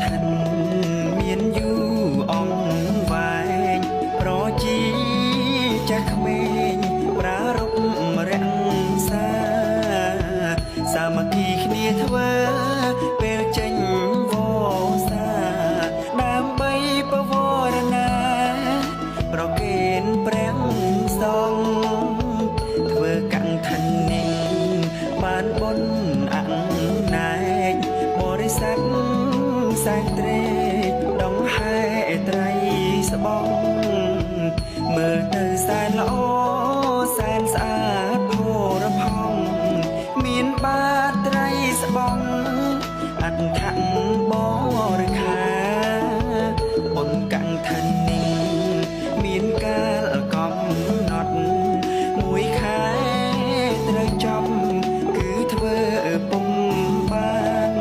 ทันเมียนอยู่อ่องวายเพราะจีจะเขมงปรารบรังสาสามัคคีគ្នាធ្វើពេលចេញវសាដើម្បីបវរណាប្រកេនព្រះសង្ឃធ្វើកង្ខនិញបានបុណ្យអណែកបរិស័ទសែនត្រេកដងហែត្រីស្បង់មើលទៅសែនល្អសែនស្អាតផូរផង់មានបាតត្រីស្បង់អដ្ឋังបរិខាបុណ្យកង្ខនិញមានកាលកំណត់មួយខែត្រូវចប់គឺធ្វើពុំបាន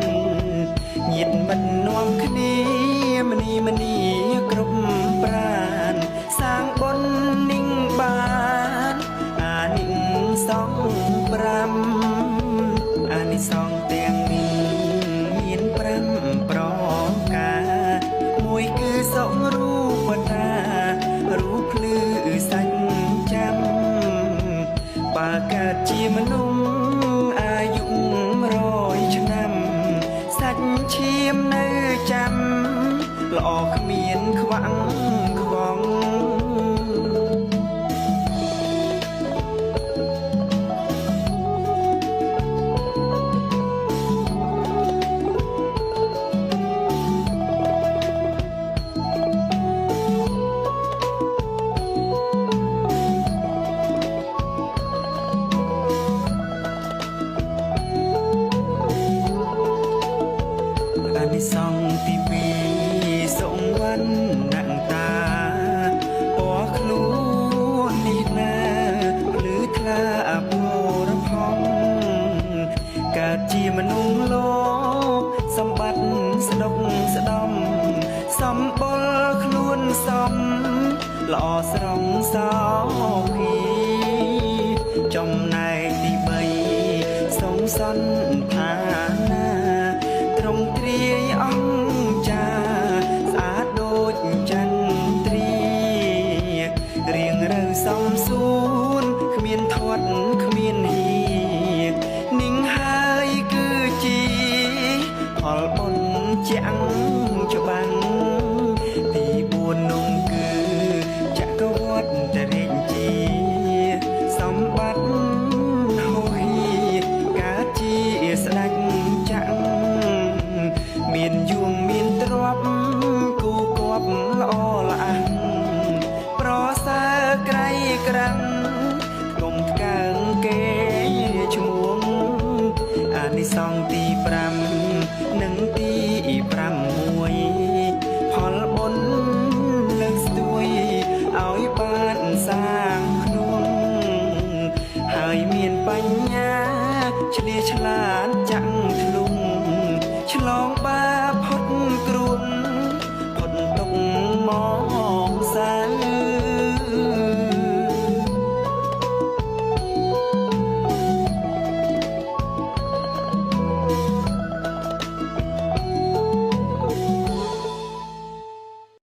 ញាតិមិននាំគ្នាមនីគ្រប់ប្រានសាងបុណ្យនិញបានអានិសង្ឃ5អានិសង្ឃទាំងនេះមាន5ប្រការមួយគឺសុខរូបតារូបភ្លឺសាច់ចាំបើកើតជាមនុស្សអាយុ100ឆ្នាំសាច់ឈាមនៅចាំល្អគ្មានខ្វាំងខ្វងអានិសង្ឃទី2សុងវណ្ណតាពណ៌ខ្លួននេះណាភ្លឺថ្លាអភរផងកើតជាមនុស្សលោកសម្បត្តិស្ដុកស្ដំសម្បុរខ្លួនសំល្អស្រងសោភីចំណែកទី3សង្សន្តា